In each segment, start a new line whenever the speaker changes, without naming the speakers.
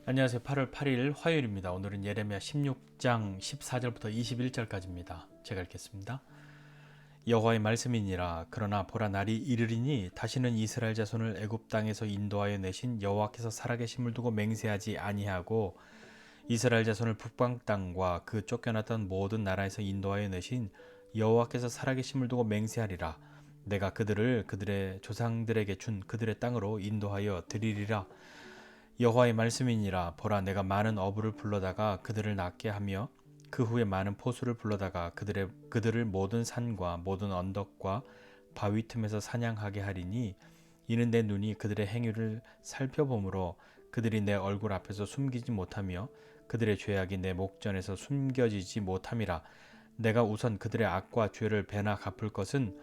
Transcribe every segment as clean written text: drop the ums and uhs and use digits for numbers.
안녕하세요. 8월 8일 화요일입니다. 오늘은 예레미야 16장 14절부터 21절까지입니다. 제가 읽겠습니다. 여호와의 말씀이니라. 그러나 보라, 날이 이르리니 다시는 이스라엘 자손을 애굽 땅에서 인도하여 내신 여호와께서 살아계심을 두고 맹세하지 아니하고 이스라엘 자손을 북방 땅과 그 쫓겨났던 모든 나라에서 인도하여 내신 여호와께서 살아계심을 두고 맹세하리라. 내가 그들을 그들의 조상들에게 준 그들의 땅으로 인도하여 드리리라. 여호와의 말씀이니라. 보라, 내가 많은 어부를 불러다가 그들을 낫게 하며 그 후에 많은 포수를 불러다가 그들을 모든 산과 모든 언덕과 바위 틈에서 사냥하게 하리니 이는 내 눈이 그들의 행위를 살펴보므로 그들이 내 얼굴 앞에서 숨기지 못하며 그들의 죄악이 내 목전에서 숨겨지지 못함이라. 내가 우선 그들의 악과 죄를 배나 갚을 것은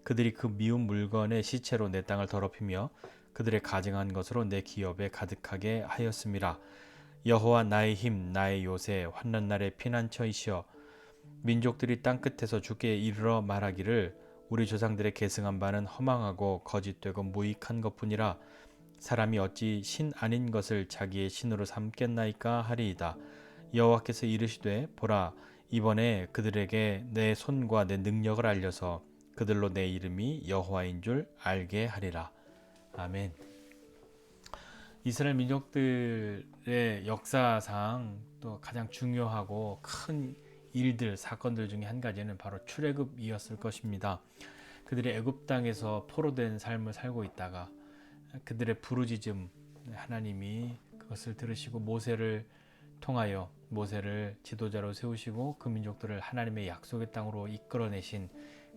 그들이 그 미운 물건의 시체로 내 땅을 더럽히며 그들의 가증한 것으로 내 기업에 가득하게 하였음이라. 여호와 나의 힘, 나의 요새, 환난 날의 피난처이시여. 민족들이 땅끝에서 주께 이르러 말하기를 우리 조상들의 계승한 바는 허망하고 거짓되고 무익한 것뿐이라. 사람이 어찌 신 아닌 것을 자기의 신으로 삼겠나이까 하리이다. 여호와께서 이르시되 보라, 이번에 그들에게 내 손과 내 능력을 알려서 그들로 내 이름이 여호와인 줄 알게 하리라. 아멘. 이스라엘 민족들의 역사상 또 가장 중요하고 큰 일들, 사건들 중에 한 가지는 바로 출애굽이었을 것입니다. 그들이 애굽 땅에서 포로된 삶을 살고 있다가 그들의 부르짖음, 하나님이 그것을 들으시고 모세를 통하여 모세를 지도자로 세우시고 그 민족들을 하나님의 약속의 땅으로 이끌어내신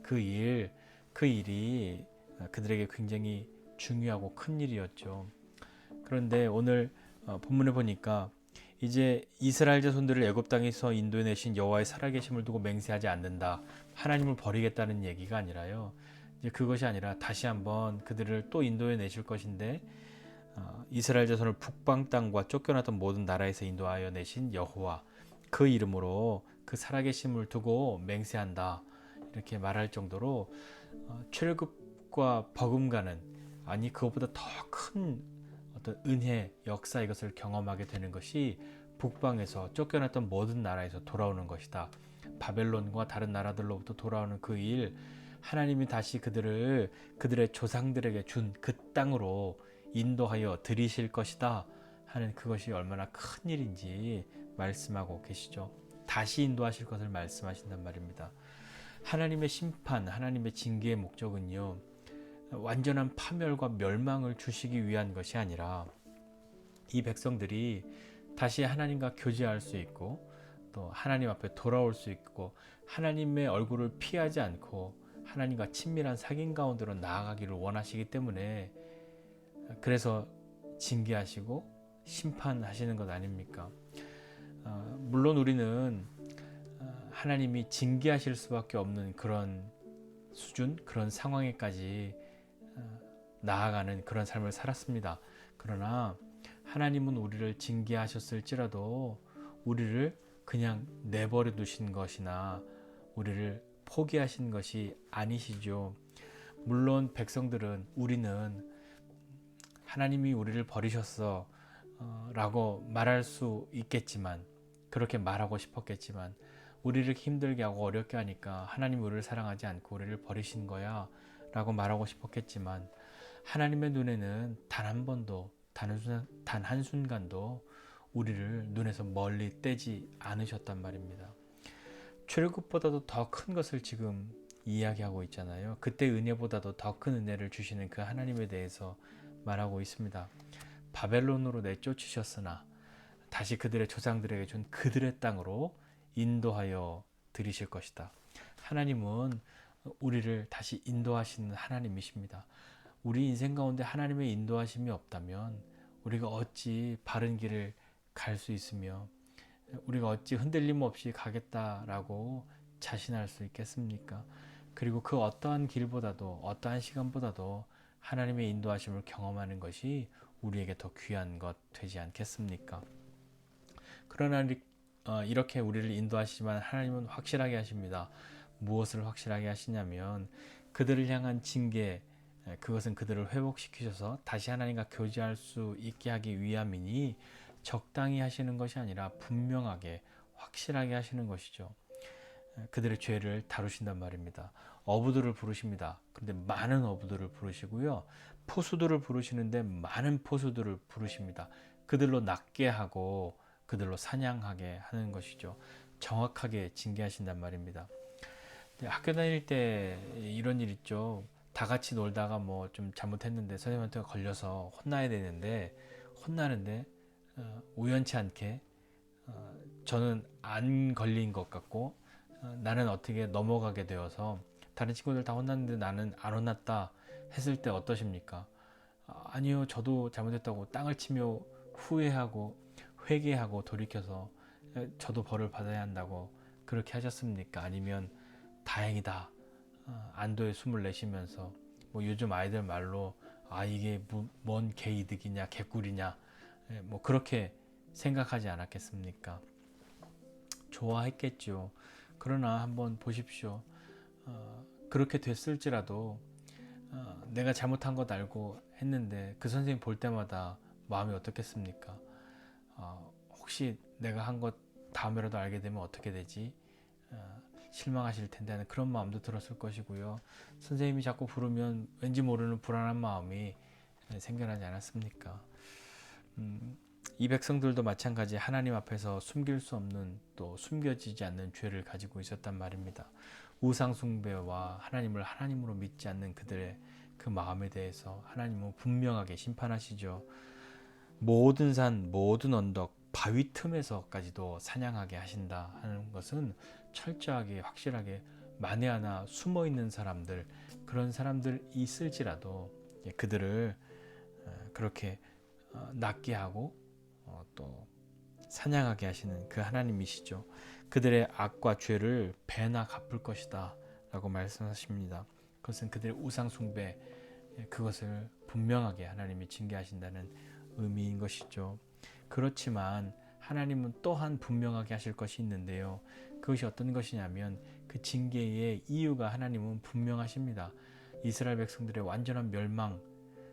그 일이 그들에게 굉장히 중요하고 큰 일이었죠. 그런데 오늘 본문에 보니까 이제 이스라엘 자손들을 애굽 땅에서 인도해 내신 여호와의 살아계심을 두고 맹세하지 않는다, 하나님을 버리겠다는 얘기가 아니라요. 이제 그것이 아니라 다시 한번 그들을 또 인도해 내실 것인데 이스라엘 자손을 북방 땅과 쫓겨났던 모든 나라에서 인도하여 내신 여호와, 그 이름으로 그 살아계심을 두고 맹세한다, 이렇게 말할 정도로 출애굽과 버금가는, 아니 그것보다 더 큰 어떤 은혜, 역사, 이것을 경험하게 되는 것이 북방에서 쫓겨났던 모든 나라에서 돌아오는 것이다. 바벨론과 다른 나라들로부터 돌아오는 그 일, 하나님이 다시 그들의 조상들에게 준 그 땅으로 인도하여 들이실 것이다 하는, 그것이 얼마나 큰 일인지 말씀하고 계시죠. 다시 인도하실 것을 말씀하신단 말입니다. 하나님의 심판, 하나님의 징계의 목적은요, 완전한 파멸과 멸망을 주시기 위한 것이 아니라 이 백성들이 다시 하나님과 교제할 수 있고 또 하나님 앞에 돌아올 수 있고 하나님의 얼굴을 피하지 않고 하나님과 친밀한 사귐 가운데로 나아가기를 원하시기 때문에, 그래서 징계하시고 심판하시는 것 아닙니까? 물론 우리는 하나님이 징계하실 수밖에 없는 그런 수준, 그런 상황에까지 나아가는 그런 삶을 살았습니다. 그러나 하나님은 우리를 징계하셨을지라도 우리를 그냥 내버려 두신 것이나 우리를 포기하신 것이 아니시죠. 물론 우리는 하나님이 우리를 버리셨어 라고 말할 수 있겠지만, 그렇게 말하고 싶었겠지만, 우리를 힘들게 하고 어렵게 하니까 하나님이 우리를 사랑하지 않고 우리를 버리신 거야 라고 말하고 싶었겠지만, 하나님의 눈에는 단 한 번도, 단 한순간도 우리를 눈에서 멀리 떼지 않으셨단 말입니다. 출애굽보다도 더 큰 것을 지금 이야기하고 있잖아요. 그때 은혜보다도 더 큰 은혜를 주시는 그 하나님에 대해서 말하고 있습니다. 바벨론으로 내쫓으셨으나 다시 그들의 조상들에게 준 그들의 땅으로 인도하여 들이실 것이다. 하나님은 우리를 다시 인도하시는 하나님이십니다. 우리 인생 가운데 하나님의 인도하심이 없다면 우리가 어찌 바른 길을 갈 수 있으며 우리가 어찌 흔들림 없이 가겠다라고 자신할 수 있겠습니까? 그리고 그 어떠한 길보다도, 어떠한 시간보다도 하나님의 인도하심을 경험하는 것이 우리에게 더 귀한 것 되지 않겠습니까? 그러나 이렇게 우리를 인도하시지만 하나님은 확실하게 하십니다. 무엇을 확실하게 하시냐면 그들을 향한 징계, 그것은 그들을 회복시키셔서 다시 하나님과 교제할 수 있게 하기 위함이니 적당히 하시는 것이 아니라 분명하게 확실하게 하시는 것이죠. 그들의 죄를 다루신단 말입니다. 어부들을 부르십니다. 그런데 많은 어부들을 부르시고요. 포수들을 부르시는데 많은 포수들을 부르십니다. 그들로 낚게 하고 그들로 사냥하게 하는 것이죠. 정확하게 징계하신단 말입니다. 학교 다닐 때 이런 일 있죠. 다 같이 놀다가 뭐 좀 잘못했는데 선생님한테 걸려서 혼나야 되는데 혼나는데 우연치 않게 저는 안 걸린 것 같고 나는 어떻게 넘어가게 되어서 다른 친구들 다 혼났는데 나는 안 혼났다 했을 때 어떠십니까? 아니요, 저도 잘못했다고 땅을 치며 후회하고 회개하고 돌이켜서 저도 벌을 받아야 한다고 그렇게 하셨습니까? 아니면 다행이다, 안도의 숨을 내쉬면서 뭐 요즘 아이들 말로 이게 뭔 개이득이냐 개꿀이냐 뭐 그렇게 생각하지 않았겠습니까? 좋아했겠죠. 그러나 한번 보십시오. 그렇게 됐을지라도 내가 잘못한 것 알고 했는데 그 선생님 볼 때마다 마음이 어떻겠습니까? 혹시 내가 한 것 다음에라도 알게 되면 어떻게 되지? 실망하실 텐데 하는 그런 마음도 들었을 것이고요. 선생님이 자꾸 부르면 왠지 모르는 불안한 마음이 생겨나지 않았습니까? 이 백성들도 마찬가지 하나님 앞에서 숨길 수 없는 또 숨겨지지 않는 죄를 가지고 있었단 말입니다. 우상 숭배와 하나님을 하나님으로 믿지 않는 그들의 그 마음에 대해서 하나님은 분명하게 심판하시죠. 모든 산, 모든 언덕, 바위 틈에서까지도 사냥하게 하신다 하는 것은 철저하게 확실하게 만에 하나 숨어 있는 사람들, 그런 사람들 있을지라도 그들을 그렇게 낫게 하고 또 사냥하게 하시는 그 하나님이시죠. 그들의 악과 죄를 배나 갚을 것이다 라고 말씀하십니다. 그것은 그들의 우상 숭배, 그것을 분명하게 하나님이 징계하신다는 의미인 것이죠. 그렇지만 하나님은 또한 분명하게 하실 것이 있는데요. 그것이 어떤 것이냐면 그 징계의 이유가 하나님은 분명하십니다. 이스라엘 백성들의 완전한 멸망,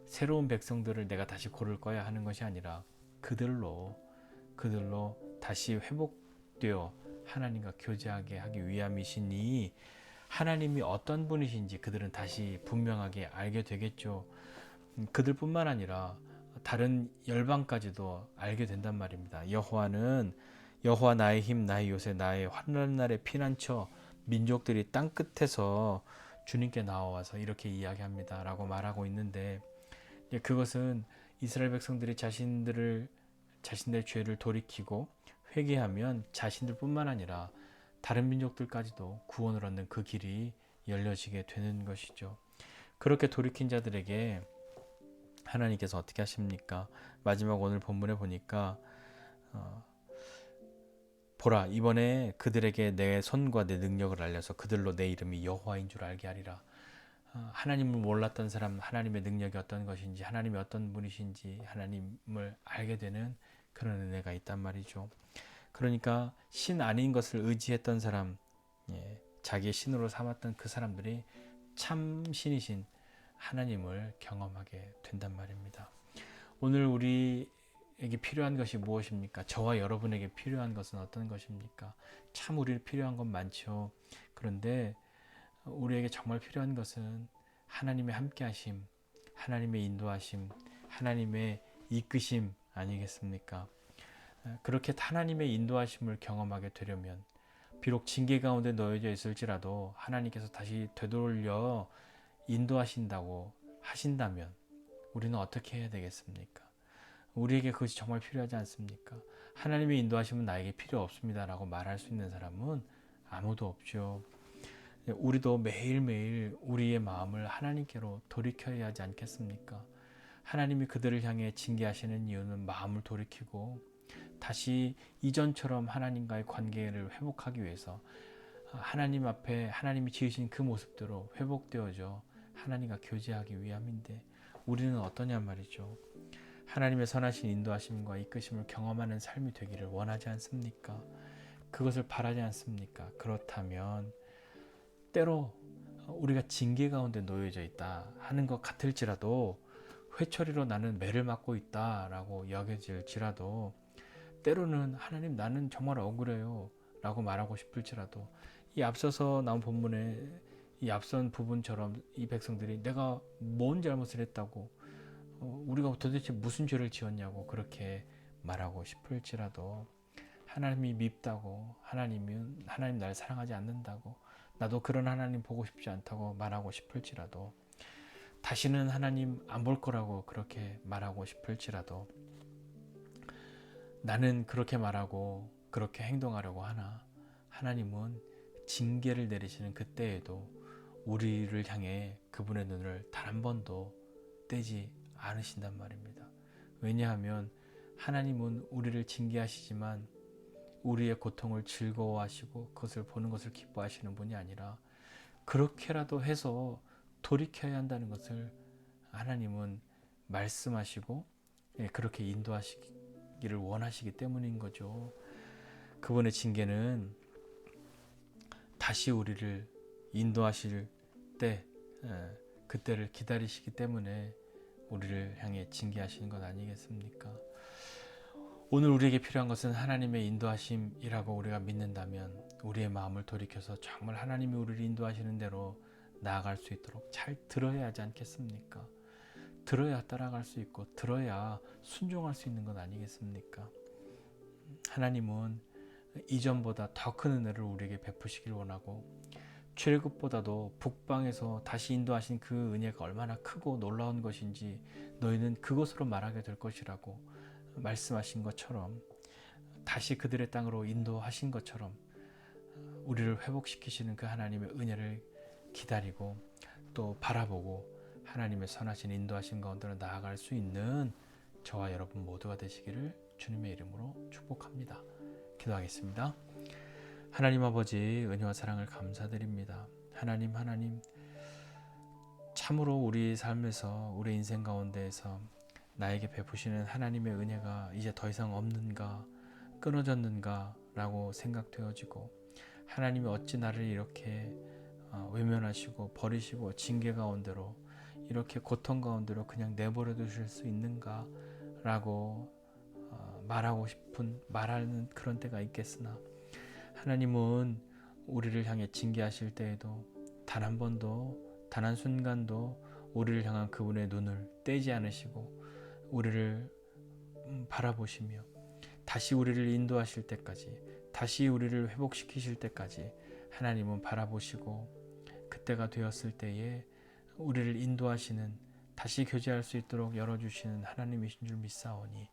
새로운 백성들을 내가 다시 고를 거야 하는 것이 아니라 그들로 다시 회복되어 하나님과 교제하게 하기 위함이시니 하나님이 어떤 분이신지 그들은 다시 분명하게 알게 되겠죠. 그들뿐만 아니라 다른 열방까지도 알게 된단 말입니다. 여호와 나의 힘 나의 요새 나의 환난 날의 피난처, 민족들이 땅 끝에서 주님께 나와서 이렇게 이야기합니다 라고 말하고 있는데 그것은 이스라엘 백성들이 자신들의 죄를 돌이키고 회개하면 자신들뿐만 아니라 다른 민족들까지도 구원을 얻는 그 길이 열려지게 되는 것이죠. 그렇게 돌이킨 자들에게 하나님께서 어떻게 하십니까? 마지막 오늘 본문에 보니까 보라, 이번에 그들에게 내 손과 내 능력을 알려서 그들로 내 이름이 여호와인 줄 알게 하리라. 하나님을 몰랐던 사람, 하나님의 능력이 어떤 것인지, 하나님이 어떤 분이신지 하나님을 알게 되는 그런 은혜가 있단 말이죠. 그러니까 신 아닌 것을 의지했던 사람, 자기의 신으로 삼았던 그 사람들이 참 신이신 하나님을 경험하게 된단 말입니다. 오늘 우리에게 필요한 것이 무엇입니까? 저와 여러분에게 필요한 것은 어떤 것입니까? 참 우리 필요한 건 많죠. 그런데 우리에게 정말 필요한 것은 하나님의 함께하심, 하나님의 인도하심, 하나님의 이끄심 아니겠습니까? 그렇게 하나님의 인도하심을 경험하게 되려면 비록 징계 가운데 놓여져 있을지라도 하나님께서 다시 되돌려 인도하신다고 하신다면 우리는 어떻게 해야 되겠습니까? 우리에게 그것이 정말 필요하지 않습니까? 하나님의 인도하심은 나에게 필요 없습니다 라고 말할 수 있는 사람은 아무도 없죠. 우리도 매일매일 우리의 마음을 하나님께로 돌이켜야 하지 않겠습니까? 하나님이 그들을 향해 징계하시는 이유는 마음을 돌이키고 다시 이전처럼 하나님과의 관계를 회복하기 위해서 하나님 앞에 하나님이 지으신 그 모습대로 회복되어져 하나님과 교제하기 위함인데 우리는 어떠냐 말이죠. 하나님의 선하신 인도하심과 이끄심을 경험하는 삶이 되기를 원하지 않습니까? 그것을 바라지 않습니까? 그렇다면 때로 우리가 징계 가운데 놓여져 있다 하는 것 같을지라도 회초리로 나는 매를 맞고 있다라고 여겨질지라도 때로는 하나님 나는 정말 억울해요 라고 말하고 싶을지라도 이 앞서서 나온 본문의 이 앞선 부분처럼 이 백성들이 내가 뭔 잘못을 했다고 우리가 도대체 무슨 죄를 지었냐고 그렇게 말하고 싶을지라도 하나님이 밉다고 하나님 날 사랑하지 않는다고 나도 그런 하나님 보고 싶지 않다고 말하고 싶을지라도 다시는 하나님 안 볼 거라고 그렇게 말하고 싶을지라도 나는 그렇게 말하고 그렇게 행동하려고 하나 하나님은 징계를 내리시는 그때에도 우리를 향해 그분의 눈을 단 한 번도 떼지 않으신단 말입니다. 왜냐하면 하나님은 우리를 징계하시지만 우리의 고통을 즐거워하시고 그것을 보는 것을 기뻐하시는 분이 아니라 그렇게라도 해서 돌이켜야 한다는 것을 하나님은 말씀하시고 그렇게 인도하시기를 원하시기 때문인 거죠. 그분의 징계는 다시 우리를 인도하실 때 그때를 기다리시기 때문에 우리를 향해 징계하시는 것 아니겠습니까? 오늘 우리에게 필요한 것은 하나님의 인도하심이라고 우리가 믿는다면 우리의 마음을 돌이켜서 정말 하나님이 우리를 인도하시는 대로 나아갈 수 있도록 잘 들어야 하지 않겠습니까? 들어야 따라갈 수 있고 들어야 순종할 수 있는 것 아니겠습니까? 하나님은 이전보다 더 큰 은혜를 우리에게 베푸시길 원하고 출애굽보다도 북방에서 다시 인도하신 그 은혜가 얼마나 크고 놀라운 것인지 너희는 그것으로 말하게 될 것이라고 말씀하신 것처럼 다시 그들의 땅으로 인도하신 것처럼 우리를 회복시키시는 그 하나님의 은혜를 기다리고 또 바라보고 하나님의 선하신 인도하신 가운데로 나아갈 수 있는 저와 여러분 모두가 되시기를 주님의 이름으로 축복합니다. 기도하겠습니다. 하나님 아버지 은혜와 사랑을 감사드립니다. 하나님 참으로 우리 삶에서 우리 인생 가운데에서 나에게 베푸시는 하나님의 은혜가 이제 더 이상 없는가 끊어졌는가 라고 생각되어지고 하나님이 어찌 나를 이렇게 외면하시고 버리시고 징계 가운데로 이렇게 고통 가운데로 그냥 내버려 두실 수 있는가 라고 말하는 그런 때가 있겠으나 하나님은 우리를 향해 징계하실 때에도 단 한 번도 단 한 순간도 우리를 향한 그분의 눈을 떼지 않으시고 우리를 바라보시며 다시 우리를 인도하실 때까지 다시 우리를 회복시키실 때까지 하나님은 바라보시고 그때가 되었을 때에 우리를 인도하시는 다시 교제할 수 있도록 열어주시는 하나님이신 줄 믿사오니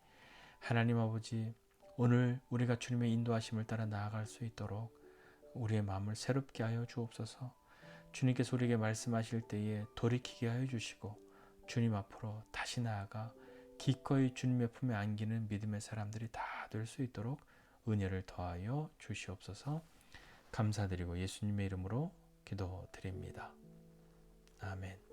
하나님 아버지 오늘 우리가 주님의 인도하심을 따라 나아갈 수 있도록 우리의 마음을 새롭게 하여 주옵소서. 주님께서 우리에게 말씀하실 때에 돌이키게 하여 주시고 주님 앞으로 다시 나아가 기꺼이 주님의 품에 안기는 믿음의 사람들이 다 될 수 있도록 은혜를 더하여 주시옵소서. 감사드리고 예수님의 이름으로 기도드립니다. 아멘.